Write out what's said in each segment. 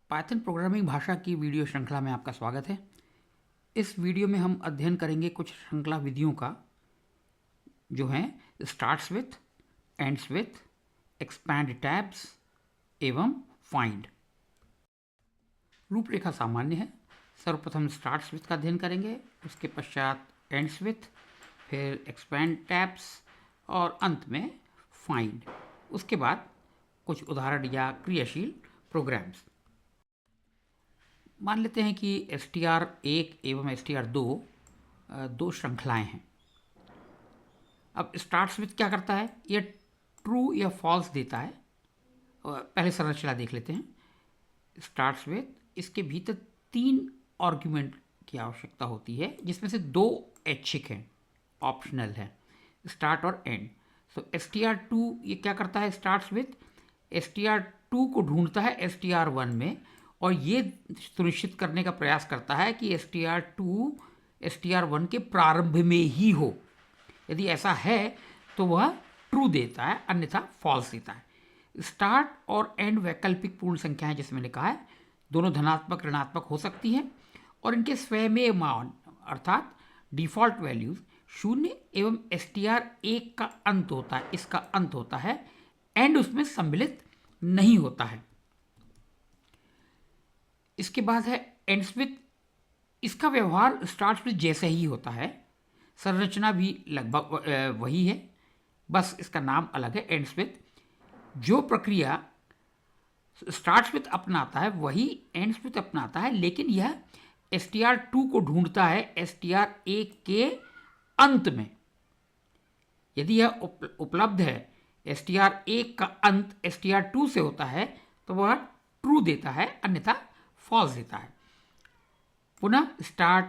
Python programming भाषा की video श्रृंखला में आपका स्वागत है। इस वीडियो में हम अध्ययन करेंगे कुछ श्रृंखला विधियों का जो हैं starts with, ends with, expand tabs एवं फाइंड। रूपरेखा सामान्य है। सर्वप्रथम स्टार्ट्स विथ का अध्ययन करेंगे, उसके पश्चात एंड्स विथ, फिर एक्सपैंड टैब्स और अंत में फाइंड। उसके बाद कुछ उदाहरण या क्रियाशील प्रोग्राम्स। मान लेते हैं कि str1 एवं str2 दो श्रृंखलाएं हैं। अब स्टार्ट्स विथ क्या करता है, यह ट्रू या फॉल्स देता है। पहले संरचना देख लेते हैं। स्टार्ट्स विथ, इसके भीतर 3 आर्ग्यूमेंट की आवश्यकता होती है, जिसमें से 2 ऐच्छिक हैं, ऑप्शनल है, स्टार्ट और एंड। सो str2 ये क्या करता है, स्टार्ट्स विथ str2 को ढूंढता है str1 में और ये सुनिश्चित करने का प्रयास करता है कि str2 str1 के प्रारंभ में ही हो। यदि ऐसा है तो वह ट्रू देता है, अन्यथा फॉल्स देता है। स्टार्ट और एंड वैकल्पिक पूर्ण संख्याएं, जैसे मैंने कहा है, दोनों धनात्मक ऋणात्मक हो सकती हैं और इनके स्वयं मान अर्थात डिफॉल्ट वैल्यूज 0 एवं str1 का अंत होता है, इसका अंत होता है, एंड उसमें सम्मिलित नहीं होता है। इसके बाद है एंड्स विथ। इसका व्यवहार स्टार्ट्स विथ जैसे ही होता है, संरचना भी लगभग वही है, बस इसका नाम अलग है, एंड्स विथ। जो प्रक्रिया स्टार्ट्स विथ अपनाता है वही एंड्स विथ अपनाता है, लेकिन यह str2 को ढूंढता है str1 के अंत में। यदि यह उपलब्ध है, str1 का अंत str2 से होता है, तो वह ट्रू देता है, अन्यथा फॉल्स देता है। पुनः स्टार्ट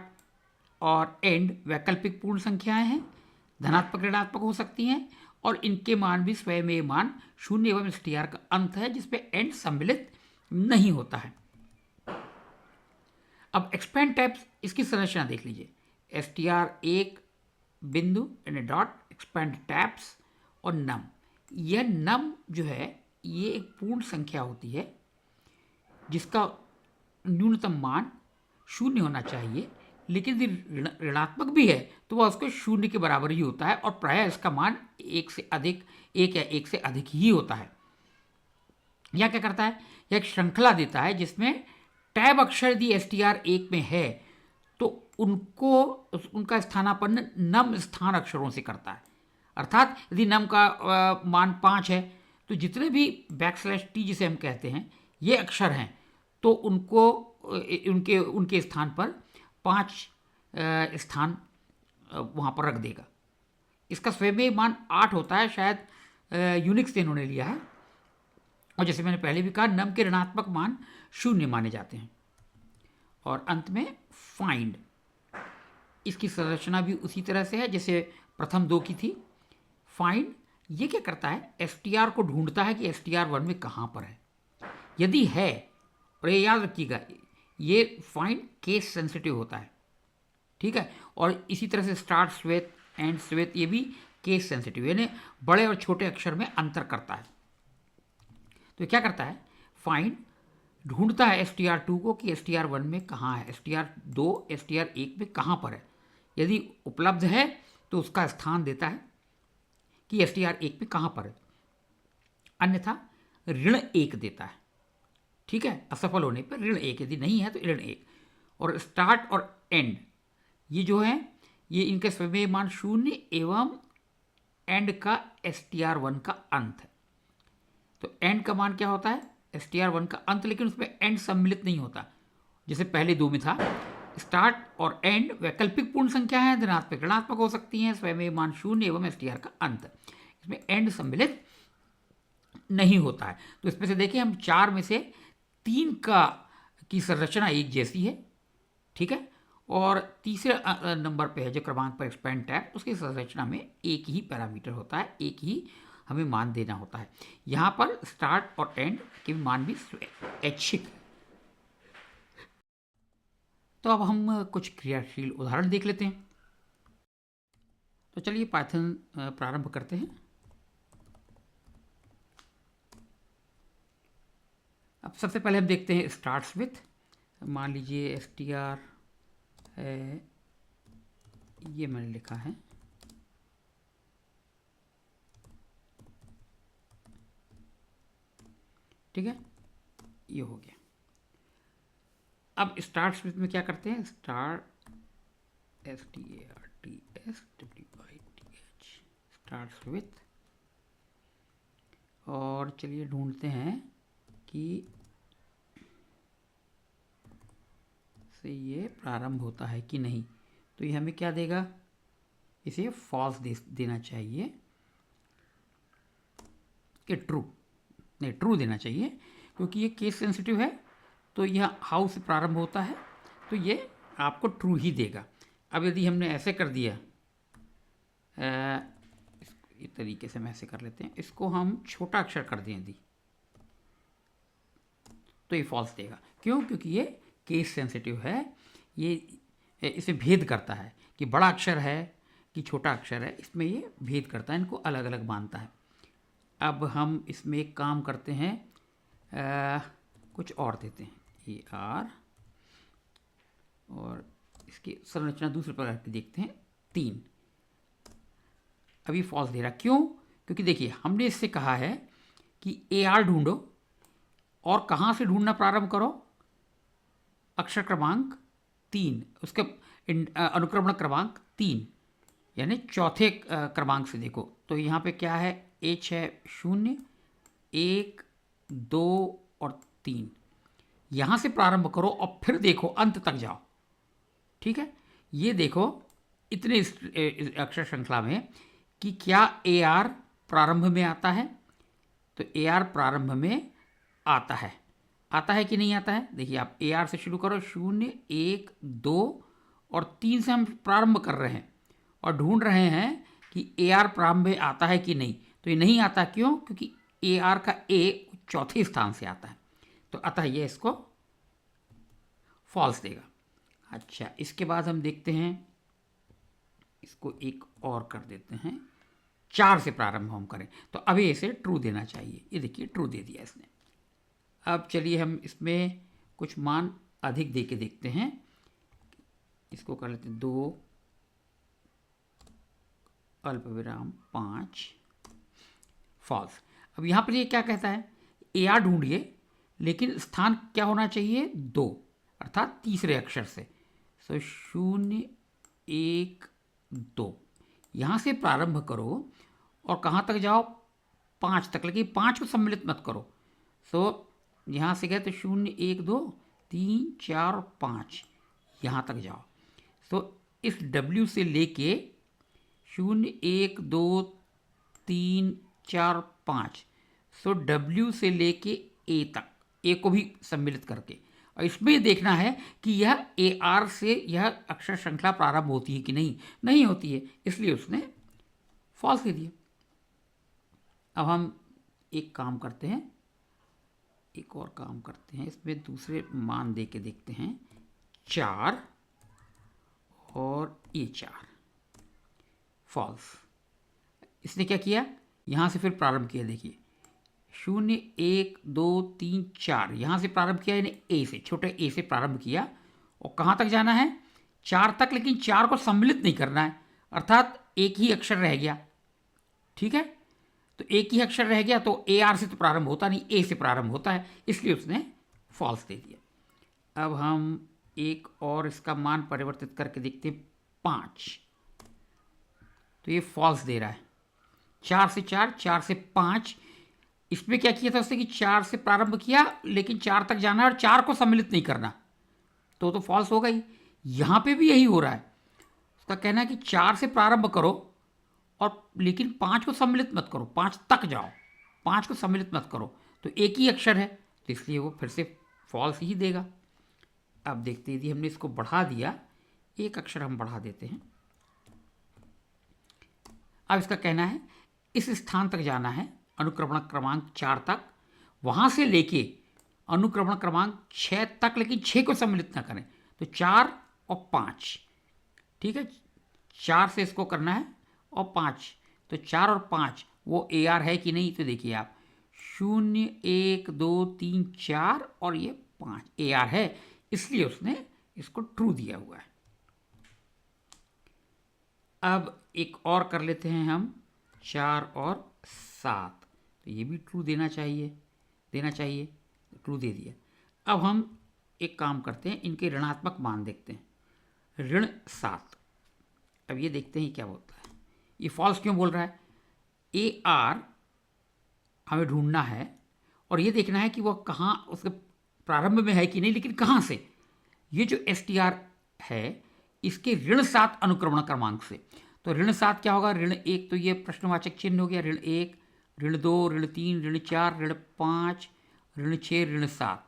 और एंड वैकल्पिक पूर्ण संख्याएं हैं, धनात्मक ऋणात्मक हो सकती हैं और इनके मान भी स्वयं मान 0 एवं str का अंत है, जिसपे एंड सम्मिलित नहीं होता है। अब एक्सपैंड टैब्स, इसकी संरचना देख लीजिए। str1 बिंदु यानी डॉट, एक्सपैंड टैब्स और नम। यह नम जो है ये एक पूर्ण संख्या होती है जिसका न्यूनतम मान 0 होना चाहिए, लेकिन यदि ऋणात्मक भी है तो वह उसके 0 के बराबर ही होता है और प्रायः इसका मान 1 या 1 से अधिक ही होता है। यह क्या करता है, यह एक श्रृंखला देता है जिसमें टैब अक्षर यदि str1 में है तो उनका स्थानापन्न नम स्थान अक्षरों से करता है। अर्थात यदि नम का मान 5 है तो जितने भी \t जिसे हम कहते हैं ये अक्षर हैं, तो उनके स्थान पर 5 स्थान वहाँ पर रख देगा। इसका स्वयं मान 8 होता है, शायद यूनिक्स से इन्होंने लिया है। और जैसे मैंने पहले भी कहा, नम के ऋणात्मक मान 0 माने जाते हैं। और अंत में फाइंड, इसकी संरचना भी उसी तरह से है जैसे प्रथम 2 की थी। फाइंड ये क्या करता है, str को ढूंढता है कि str1 में कहाँ पर है। यदि है, और ये याद रखिएगा, ये फाइंड केस सेंसिटिव होता है, ठीक है। और इसी तरह से स्टार्ट्स विथ, एंड्स विथ, ये भी केस सेंसिटिव, यानी बड़े और छोटे अक्षर में अंतर करता है। तो क्या करता है, फाइंड ढूंढता है str2 को कि str1 में कहाँ है, str2 str1 में कहाँ पर है। यदि उपलब्ध है तो उसका स्थान देता है कि str1 में कहाँ पर है, अन्यथा ऋण 1 देता है, ठीक है। असफल होने पर ऋण 1, यदि नहीं है तो ऋण 1। और स्टार्ट और एंड ये जो है, ये इनके स्वयं मान 0 एवं एंड का str1 का अंत है। तो एंड का मान क्या होता है, str1 का अंत, लेकिन उसमें एंड सम्मिलित नहीं होता जैसे पहले 2 में था। स्टार्ट और एंड वैकल्पिक पूर्ण संख्या है, धनात्मक ऋणात्मक हो सकती हैं, स्वयं मान 0 एवं str का अंत, इसमें एंड सम्मिलित नहीं होता है। तो इसमें से देखिए, हम 4 में से 3 की संरचना एक जैसी है, ठीक है। और तीसरे नंबर पे है जो क्रमांक पर एक्सपैंड टैब, उसकी संरचना में एक ही पैरामीटर होता है, एक ही हमें मान देना होता है। यहाँ पर स्टार्ट और एंड के मान भी ऐच्छिक है। तो अब हम कुछ क्रियाशील उदाहरण देख लेते हैं। तो चलिए पाइथन प्रारंभ करते हैं। अब सबसे पहले हम देखते हैं स्टार्ट्स विथ। मान लीजिए str है, ये मैंने लिखा है, ठीक है, ये हो गया। अब स्टार्ट्स विथ में क्या करते हैं, स्टार्ट्स विथ, और चलिए ढूंढते हैं कि से ये प्रारंभ होता है कि नहीं। तो ये हमें क्या देगा, इसे फॉल्स देना चाहिए कि ट्रू, नहीं ट्रू देना चाहिए, क्योंकि ये केस सेंसिटिव है। तो यह हाउ से प्रारंभ होता है, तो ये आपको ट्रू ही देगा। अब यदि हमने ऐसे कर दिया, इस तरीके से हम ऐसे कर लेते हैं, इसको हम छोटा अक्षर कर दें यदि, तो ये फॉल्स देगा। क्यों? क्योंकि ये केस सेंसिटिव है, ये इसे भेद करता है कि बड़ा अक्षर है कि छोटा अक्षर है, इसमें ये भेद करता है, इनको अलग अलग मानता है। अब हम इसमें एक काम करते हैं, कुछ और देते हैं, AR, और इसकी संरचना दूसरे प्रकार की देखते हैं, 3। अभी फॉल्स दे रहा, क्यों? क्योंकि देखिए हमने इससे कहा है कि AR ढूंढो, और कहाँ से ढूंढना प्रारंभ करो, अक्षर क्रमांक 3, उसके अनुक्रमण क्रमांक 3, यानी चौथे क्रमांक से देखो। तो यहाँ पे क्या है, H है 0, 1, 2 और 3, यहाँ से प्रारंभ करो और फिर देखो अंत तक जाओ, ठीक है। ये देखो इतने अक्षर श्रृंखला में कि क्या AR प्रारंभ में आता है, तो AR प्रारंभ में आता है कि नहीं आता है। देखिए आप AR से शुरू करो, 0, 1, 2 और 3 से हम प्रारंभ कर रहे हैं और ढूंढ रहे हैं कि AR प्रारंभ में आता है कि नहीं। तो ये नहीं आता, क्यों? क्योंकि AR का A चौथे स्थान से आता है, तो अतः ये इसको फॉल्स देगा। अच्छा, इसके बाद हम देखते हैं, इसको एक और कर देते हैं, 4 से प्रारंभ हम करें, तो अभी इसे ट्रू देना चाहिए। ये देखिए ट्रू दे दिया इसने। अब चलिए हम इसमें कुछ मान अधिक दे के देखते हैं, इसको कर लेते हैं 2 अल्पविराम 5, फॉल्स। अब यहाँ पर ये क्या कहता है, AR ढूंढिए, लेकिन स्थान क्या होना चाहिए, 2, अर्थात तीसरे अक्षर से। सो 0, 1, 2, यहाँ से प्रारंभ करो और कहाँ तक जाओ, 5 तक, लेकिन 5 को सम्मिलित मत करो। सो यहाँ से गए तो 0, 1, 2, 3, 4, 5, यहाँ तक जाओ। तो इस W से लेके 0, 1, 2, 3, 4, 5, सो W से लेके A तक, A को भी सम्मिलित करके, और इसमें देखना है कि यह AR से यह अक्षर श्रृंखला प्रारंभ होती है कि नहीं होती है, इसलिए उसने फॉल्स दे दिया। अब हम एक काम करते हैं, एक और काम करते हैं, इसमें दूसरे मान दे के देखते हैं, 4 और ये 4, फॉल्स। इसने क्या किया, यहाँ से फिर प्रारंभ किया, देखिए 0, 1, 2, 3, 4, यहाँ से प्रारंभ किया, यानी A से, छोटे A से प्रारंभ किया, और कहाँ तक जाना है, 4 तक, लेकिन 4 को सम्मिलित नहीं करना है, अर्थात एक ही अक्षर रह गया, ठीक है। तो एक ही अक्षर रह गया, तो AR से तो प्रारंभ होता नहीं, A से प्रारंभ होता है, इसलिए उसने फॉल्स दे दिया। अब हम एक और इसका मान परिवर्तित करके देखते हैं, 5, तो ये फॉल्स दे रहा है। 4 से 4, 4 से 5, इसमें क्या किया था उसने कि 4 से प्रारंभ किया, लेकिन 4 तक जाना है और 4 को सम्मिलित नहीं करना, तो फॉल्स होगा ही। यहाँ पे भी यही हो रहा है, उसका कहना है कि 4 से प्रारंभ करो और लेकिन 5 को सम्मिलित मत करो, 5 तक जाओ, 5 को सम्मिलित मत करो, तो एक ही अक्षर है, तो इसलिए वो फिर से फॉल्स ही देगा। अब देखते हैं, यदि हमने इसको बढ़ा दिया, एक अक्षर हम बढ़ा देते हैं। अब इसका कहना है इस स्थान तक जाना है, अनुक्रमण क्रमांक 4 तक, वहाँ से लेके अनुक्रमण क्रमांक 6 तक, लेकिन 6 को सम्मिलित ना करें, तो 4 और 5, ठीक है, 4 से इसको करना है और 5, तो 4 और 5 वो AR है कि नहीं, तो देखिए आप 0 1 2 3 4 और ये 5 AR है, इसलिए उसने इसको ट्रू दिया हुआ है। अब एक और कर लेते हैं हम, 4 और 7, तो ये भी ट्रू देना चाहिए, ट्रू दे दिया। अब हम एक काम करते हैं, इनके ऋणात्मक मान देखते हैं। ऋण 7, अब ये देखते हैं क्या होता है। ये फॉल्स क्यों बोल रहा है? AR हमें ढूंढना है और ये देखना है कि वह कहाँ, उसके प्रारंभ में है कि नहीं, लेकिन कहाँ से। ये जो STR है इसके ऋण 7 अनुक्रमण क्रमांक से। तो ऋण 7 क्या होगा? ऋण 1, तो ये प्रश्नवाचक चिन्ह हो गया, ऋण 1, ऋण 2, ऋण 3, ऋण 4, ऋण 5, ऋण 6, ऋण 7।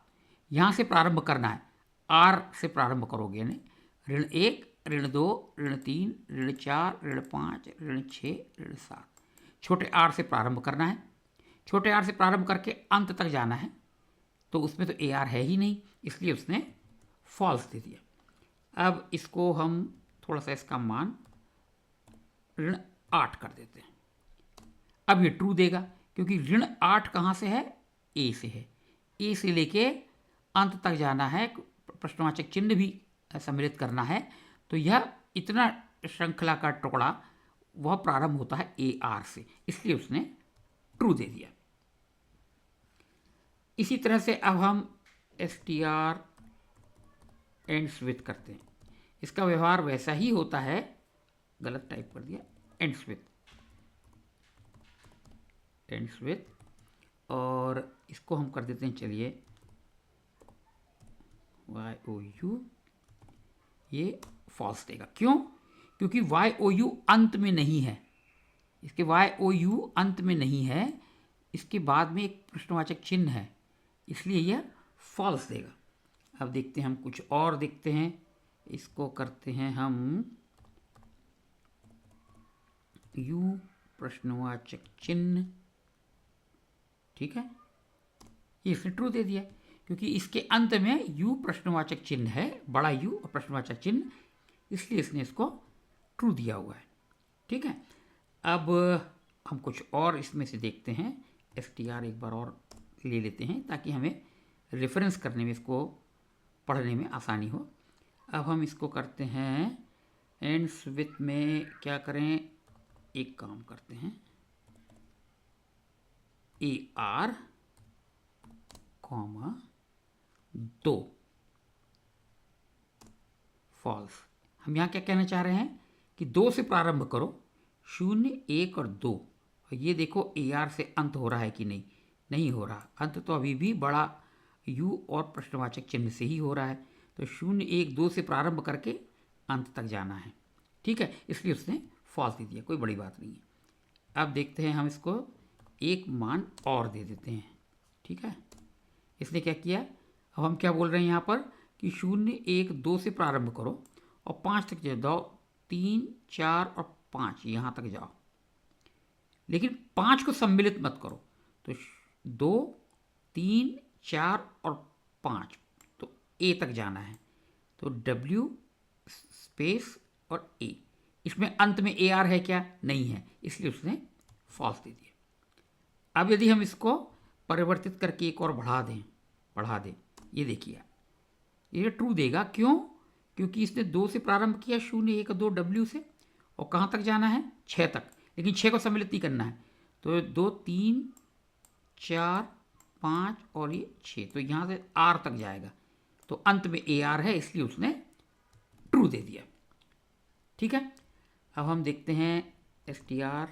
यहाँ से प्रारंभ करना है, R से प्रारंभ करोगे यानी ऋण 1, ऋण 2, ऋण 3, ऋण 4, ऋण 5, ऋण 6, ऋण 7। छोटे R से प्रारंभ करना है, छोटे R से प्रारंभ करके अंत तक जाना है। तो उसमें तो AR है ही नहीं, इसलिए उसने फॉल्स दे दिया। अब इसको हम थोड़ा सा इसका मान ऋण 8 कर देते हैं। अब ये ट्रू देगा, क्योंकि ऋण 8 कहाँ से है? A से है। A से लेके अंत तक जाना है, प्रश्नवाचक चिन्ह भी सम्मिलित करना है। तो यह इतना श्रृंखला का टुकड़ा वह प्रारंभ होता है AR से, इसलिए उसने ट्रू दे दिया। इसी तरह से अब हम STR एंड्स विथ करते हैं। इसका व्यवहार वैसा ही होता है, गलत टाइप कर दिया, एंड्स विथ, और इसको हम कर देते हैं, चलिए YOU, ये फॉल्स देगा। क्यों? क्योंकि YOU अंत में नहीं है, इसके YOU अंत में नहीं है, इसके बाद में एक प्रश्नवाचक चिन्ह है, इसलिए यह फॉल्स देगा। अब देखते हैं हम कुछ और देखते हैं, इसको करते हैं हम U प्रश्नवाचक चिन्ह, ठीक है, ये इसने ट्रू दे दिया, क्योंकि इसके अंत में U प्रश्नवाचक चिन्ह है, बड़ा U और प्रश्नवाचक चिन्ह, इसलिए इसने इसको ट्रू दिया हुआ है। ठीक है, अब हम कुछ और इसमें से देखते हैं। STR एक बार और ले लेते हैं ताकि हमें रेफरेंस करने में, इसको पढ़ने में आसानी हो। अब हम इसको करते हैं एंड्स विथ में, क्या करें, एक काम करते हैं, AR, 2 फॉल्स। हम यहाँ क्या कहना चाह रहे हैं कि 2 से प्रारंभ करो, 0, 1 और 2। ये देखो AR से अंत हो रहा है कि नहीं, नहीं हो रहा, अंत तो अभी भी बड़ा U और प्रश्नवाचक चिन्ह से ही हो रहा है। तो 0, 1, 2 से प्रारंभ करके अंत तक जाना है, ठीक है, इसलिए उसने फॉल्स दे दिया, कोई बड़ी बात नहीं है। अब देखते हैं, हम इसको एक मान और दे देते हैं, ठीक है। इसने क्या किया, अब हम क्या बोल रहे हैं यहाँ पर कि 0, 1, 2 से प्रारंभ करो और 5 तक जाओ, 3, 4 और 5 यहाँ तक जाओ, लेकिन 5 को सम्मिलित मत करो। तो 2, 3, 4 और 5, तो A तक जाना है, तो W स्पेस और A, इसमें अंत में AR है क्या? नहीं है, इसलिए उसने फॉल्स दे दिया। अब यदि हम इसको परिवर्तित करके एक और बढ़ा दें, ये देखिए ये ट्रू देगा। क्यों? क्योंकि इसने 2 से प्रारंभ किया, 0, 1, 2 W से, और कहाँ तक जाना है? 6 तक, लेकिन 6 को सम्मिलित नहीं करना है। तो 2, 3, 4, 5 और ये 6, तो यहाँ से R तक जाएगा, तो अंत में AR है, इसलिए उसने ट्रू दे दिया। ठीक है, अब हम देखते हैं STR,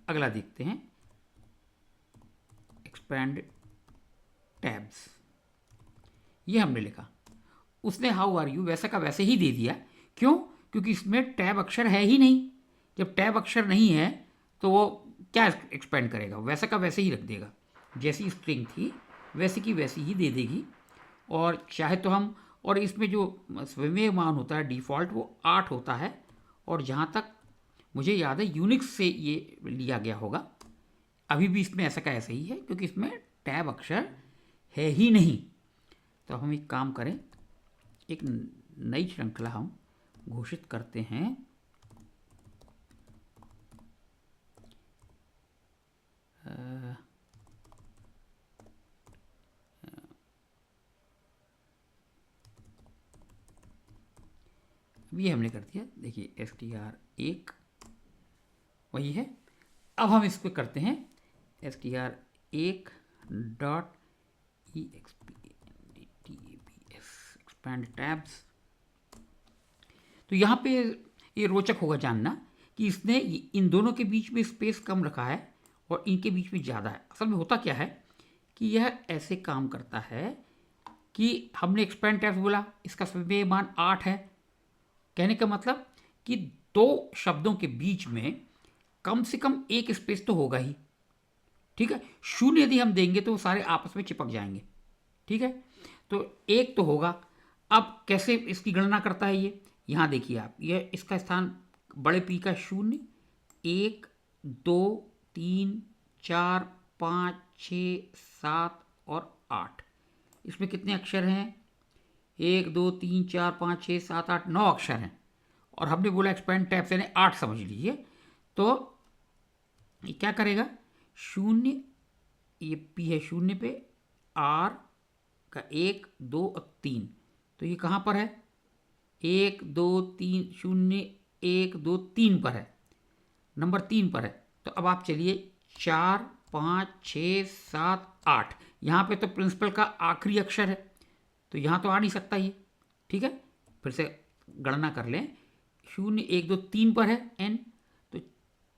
अगला देखते हैं एक्सपैंड टैब्स। ये हमने लिखा, उसने हाउ आर यू वैसा का वैसे ही दे दिया। क्यों? क्योंकि इसमें टैब अक्षर है ही नहीं। जब टैब अक्षर नहीं है तो वो क्या एक्सपेंड करेगा, वैसा का वैसे ही रख देगा, जैसी स्ट्रिंग थी वैसी की वैसी ही दे देगी। और चाहे तो हम, और इसमें जो स्वयं मान होता है डिफ़ॉल्ट वो 8 होता है, और जहाँ तक मुझे याद है यूनिक्स से ये लिया गया होगा। अभी भी इसमें ऐसा का ऐसा ही है, क्योंकि इसमें टैब अक्षर है ही नहीं। तो हम एक काम करें, एक नई श्रृंखला हम घोषित करते हैं, 1 ये हमने कर दिया, देखिए str1 वही है। अब हम इसको करते हैं str1 डॉट expand tabs। तो यहाँ पे ये रोचक होगा जानना कि इसने इन दोनों के बीच में स्पेस कम रखा है और इनके बीच में ज़्यादा है। असल में होता क्या है कि यह ऐसे काम करता है कि हमने एक्सपेंड टैब्स बोला, इसका समय मान 8 है। कहने का मतलब कि दो शब्दों के बीच में कम से कम एक स्पेस तो होगा ही, ठीक है। शून्य यदि हम देंगे तो वो सारे आपस में चिपक जाएंगे, ठीक है। तो एक तो होगा। अब कैसे इसकी गणना करता है ये, यहां देखिए आप, ये इसका स्थान बड़े पी का 0, 1, 2, 3, 4, 5, 6, 7 और 8। इसमें कितने अक्षर हैं? 1, 2, 3, 4, 5, 6, 7, 8, 9 अक्षर हैं। और हमने बोला एक्सपेंड टैब से 8 समझ लीजिए। तो ये क्या करेगा? 0, ये पी है 0 पे, आर का 1, 2 और 3, तो ये कहाँ पर है? 1, 2, 3, 0, 1, 2, 3 पर है, नंबर 3 पर है। तो अब आप चलिए 4, 5, 6, 7, 8, यहाँ पे तो प्रिंसिपल का आखिरी अक्षर है, तो यहाँ तो आ नहीं सकता ये, ठीक है। फिर से गणना कर लें, 0, 1, 2, 3 पर है एन, तो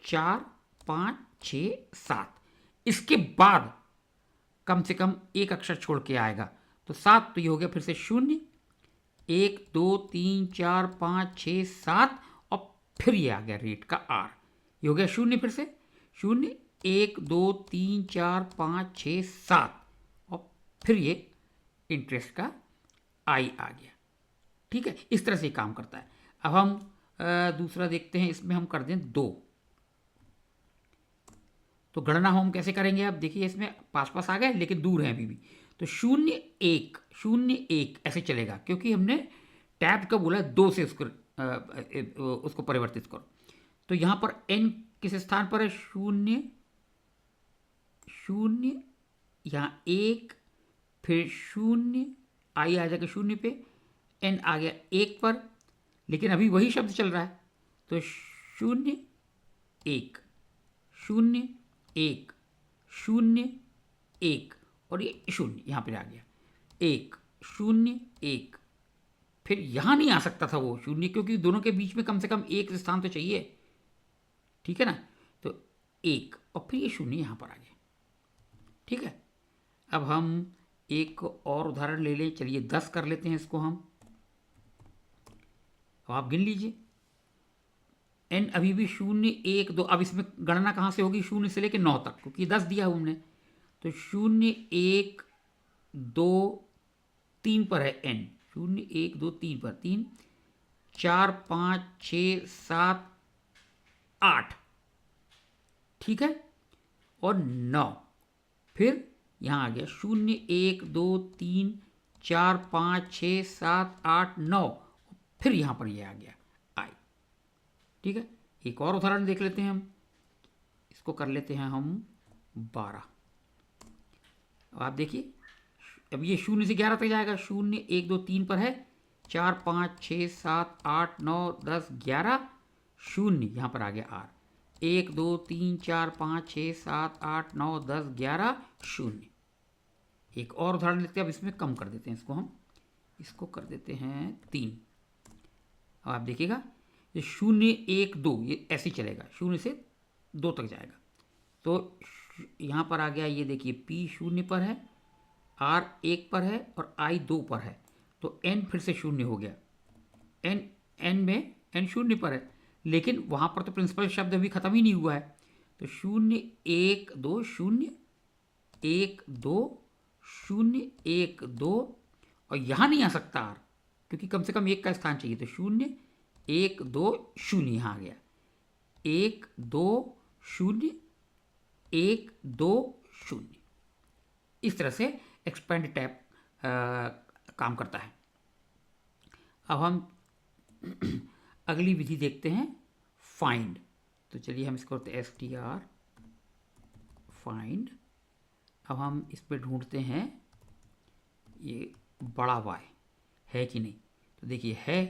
4, 5, 6, 7, इसके बाद कम से कम एक अक्षर छोड़ के आएगा, तो 7, तो ये हो गया फिर से 0, 1, 2, 3, 4, 5, 6, 7 और फिर ये आ गया रेट का आर, ये हो गया 0 फिर से 0, 1, 2, 3, 4, 5, 6, 7 और फिर ये इंटरेस्ट का आई आ गया, ठीक है। इस तरह से काम करता है। अब हम दूसरा देखते हैं, इसमें हम कर दें 2, तो गणना हम कैसे करेंगे? अब देखिए इसमें पास पास आ गए लेकिन दूर है अभी भी, तो 0, 1, 0, 1 ऐसे चलेगा, क्योंकि हमने टैब का बोला 2 से उसको परिवर्तित करो। तो यहां पर n किस स्थान पर है? 0, 0, यहां 1, फिर 0, आई आ जाएगा 0 पे, n आ गया 1 पर, लेकिन अभी वही शब्द चल रहा है, तो 0, 1, 0, 1, 0, 1 और ये 0 यहां पर आ गया, 1, 0, 1, फिर यहां नहीं आ सकता था वो 0, क्योंकि दोनों के बीच में कम से कम एक स्थान तो चाहिए, ठीक है ना। तो 1 और फिर ये 0 यहां पर आ गया, ठीक है। अब हम एक और उदाहरण ले लें, चलिए 10 कर लेते हैं इसको हम। अब आप गिन लीजिए, n अभी भी 0, 1, 2, अब इसमें गणना कहां से होगी? 0 से लेकर 9 तक, क्योंकि 10 दिया हमने, तो 0, 1, 2, 3 पर है n, 0, 1, 2, 3 पर, 3, 4, 5, 6, 7, 8, ठीक है, और 9, फिर यहां आ गया 0, 1, 2, 3, 4, 5, 6, 7, 8, 9, फिर यहां पर यह आ गया आई, ठीक है। एक और उदाहरण देख लेते हैं हम, इसको कर लेते हैं हम 12। आप देखिए अब ये 0 से 11 तक जाएगा, 0, 1, 2, 3 पर है, 4, 5, 6, 7, 8, 9, 10, 11, 0 यहां पर आ गया आर, 1, 2, 3, 4, 5, 6, 7, 8, 9, 10, 11, 0। एक और उदाहरण लेते हैं, अब इसमें कम कर देते हैं इसको, हम इसको कर देते हैं 3। अब आप देखिएगा ये 0, 1, 2 ये ऐसे ही चलेगा, 0 से 2 तक जाएगा, तो यहां पर आ गया, ये देखिए P 0 पर है, R 1 पर है और I 2 पर है, तो N फिर से 0 हो गया, N में N 0 पर है, लेकिन वहां पर तो प्रिंसिपल शब्द अभी खत्म ही नहीं हुआ है, तो 0, 1, 2, 0, 1, 2, 0, 1, 2 और यहां नहीं आ सकता R, क्योंकि कम से कम एक का स्थान चाहिए, तो 0, 1, 2, 0 यहां आ गया, 1, 2, 0, 1, 2, 0। इस तरह से एक्सपेंड टैब काम करता है। अब हम अगली विधि देखते हैं, फाइंड। तो चलिए हम इसको करते हैं str फाइंड। अब हम इस पर ढूंढते हैं ये बड़ा Y है कि नहीं, तो देखिए है,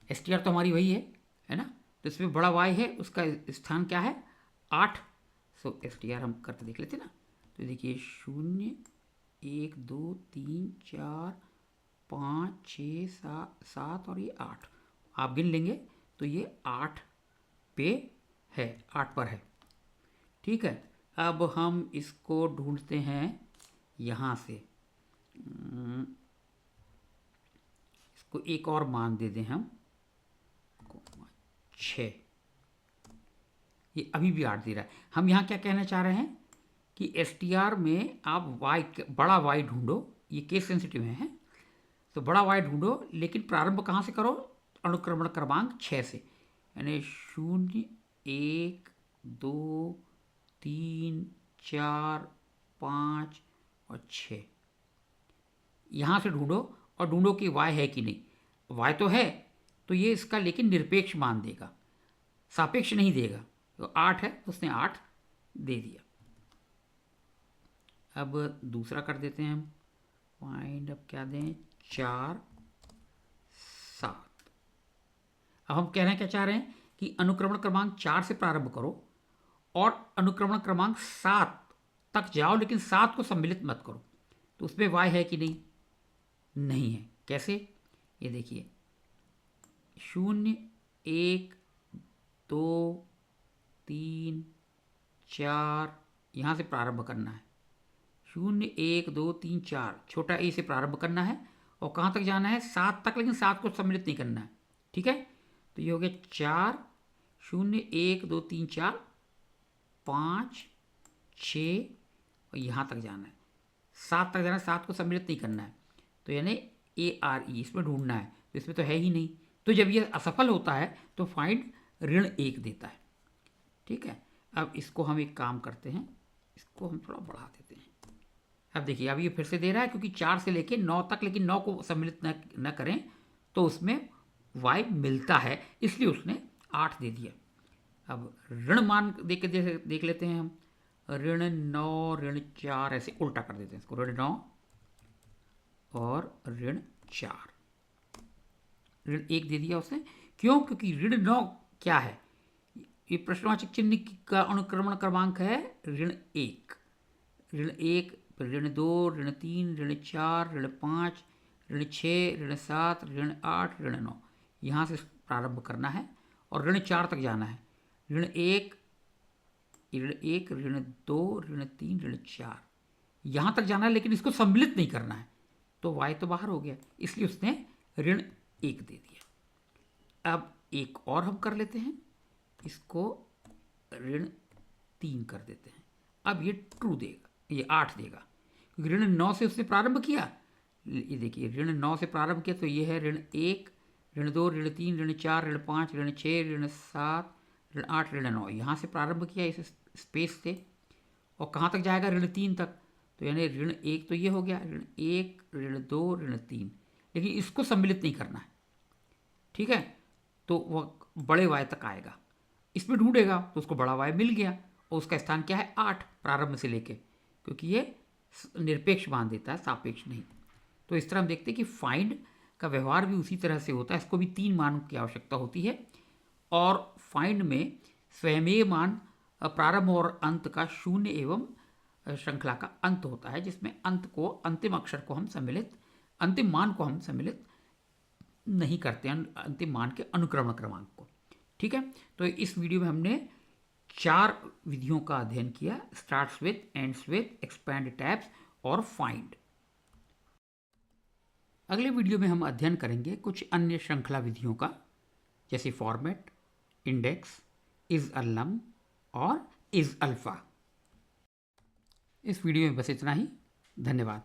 एस टी आर तो हमारी वही है ना। तो इसमें बड़ा वाई है, उसका स्थान क्या है 8। सो एस टी आर हम करके देख लेते ना। तो देखिए 0 1 2 3 4 5 6 7 और ये 8, आप गिन लेंगे तो ये 8 पे है, 8 पर है। ठीक है, अब हम इसको ढूंढते हैं यहाँ से। इसको एक और मान दे दें हम 6। ये अभी भी 8 दे रहा है। हम यहाँ क्या कहना चाह रहे हैं कि एस टी आर में आप वाई, बड़ा वाई ढूंढो, ये केस सेंसिटिव है। तो बड़ा वाई ढूंढो, लेकिन प्रारंभ कहाँ से करो, अनुक्रमण क्रमांक 6 से, यानी 0 1 2 3 4 5 और 6 यहाँ से ढूंढो, और ढूंढो कि y है कि नहीं। y तो है, तो ये इसका लेकिन निरपेक्ष मान देगा, सापेक्ष नहीं देगा। तो 8 है, उसने 8 दे दिया। अब दूसरा कर देते हैं हम, फाइंड, अब क्या दें 4 7। अब हम कहना क्या चाह रहे हैं कि अनुक्रमण क्रमांक 4 से प्रारंभ करो और अनुक्रमण क्रमांक 7 तक जाओ, लेकिन 7 को सम्मिलित मत करो। तो उसमें y है कि नहीं, नहीं है। कैसे, ये देखिए 0 1 2 3 4 यहाँ से प्रारंभ करना है। 0 1 2 3 4 छोटा ए से प्रारंभ करना है, और कहाँ तक जाना है 7 तक, लेकिन 7 को सम्मिलित नहीं करना है। ठीक है, तो ये हो गया 4 0 1 2 3 4 5 6 और यहाँ तक जाना है, 7 तक जाना है, 7 को सम्मिलित नहीं करना है। तो यानी ARE इसमें ढूंढना है, तो इसमें तो है ही नहीं। तो जब ये असफल होता है तो फाइंड -1 देता है। ठीक है, अब इसको हम एक काम करते हैं, इसको हम थोड़ा बढ़ा देते हैं। अब देखिए, अब ये फिर से दे रहा है, क्योंकि 4 से लेके 9 तक, लेकिन 9 को सम्मिलित न करें तो उसमें y मिलता है, इसलिए उसने 8 दे दिया। अब ऋण मान देख लेते हैं हम, -9 -4 ऐसे उल्टा कर देते हैं इसको, -9 और -4, -1 दे दिया उसने। क्यों, क्योंकि -9 क्या है, ये प्रश्नवाचक चिन्ह का अनुक्रमण क्रमांक है -1, -1 -2 -3 -4 -5 -6 -7 -8 -9, यहाँ से प्रारंभ करना है और -4 तक जाना है। -1 -2 -3 -4 यहाँ तक जाना है, लेकिन इसको सम्मिलित नहीं करना है। तो y तो बाहर हो गया, इसलिए उसने -1 दे दिया। अब एक और हम कर लेते हैं, इसको -3 कर देते हैं। अब ये ट्रू देगा, ये 8 देगा, क्योंकि -9 से उसने प्रारंभ किया। ये देखिए, -9 से प्रारंभ किया, तो ये है -1 -2 -3 -4 -5 -6 -7 -8 -9, यहाँ से प्रारंभ किया इस स्पेस से, और कहाँ तक जाएगा -3 तक। तो यानी -1 तो ये हो गया, -1 -2 -3, लेकिन इसको सम्मिलित नहीं करना है। ठीक है, तो वह बड़े वाय तक आएगा, इसमें ढूंढेगा तो उसको बड़ा वाय मिल गया, और उसका स्थान क्या है 8 प्रारंभ से लेके, क्योंकि ये निरपेक्ष मान देता है, सापेक्ष नहीं। तो इस तरह हम देखते हैं कि फाइंड का व्यवहार भी उसी तरह से होता है। इसको भी 3 मानों की आवश्यकता होती है, और फाइंड में स्वयमेय मान प्रारंभ और अंत का 0 एवं श्रृंखला का अंत होता है, जिसमें अंत को, अंतिम अक्षर को हम सम्मिलित, अंतिम मान को हम सम्मिलित नहीं करते हैं, अंतिम मान के अनुक्रमण क्रमांक को। ठीक है, तो इस वीडियो में हमने 4 विधियों का अध्ययन किया, starts with, ends with, expand tabs और फाइंड। अगले वीडियो में हम अध्ययन करेंगे कुछ अन्य श्रृंखला विधियों का, जैसे फॉर्मेट, इंडेक्स, इज अलम और इज अल्फा। इस वीडियो में बस इतना ही। धन्यवाद।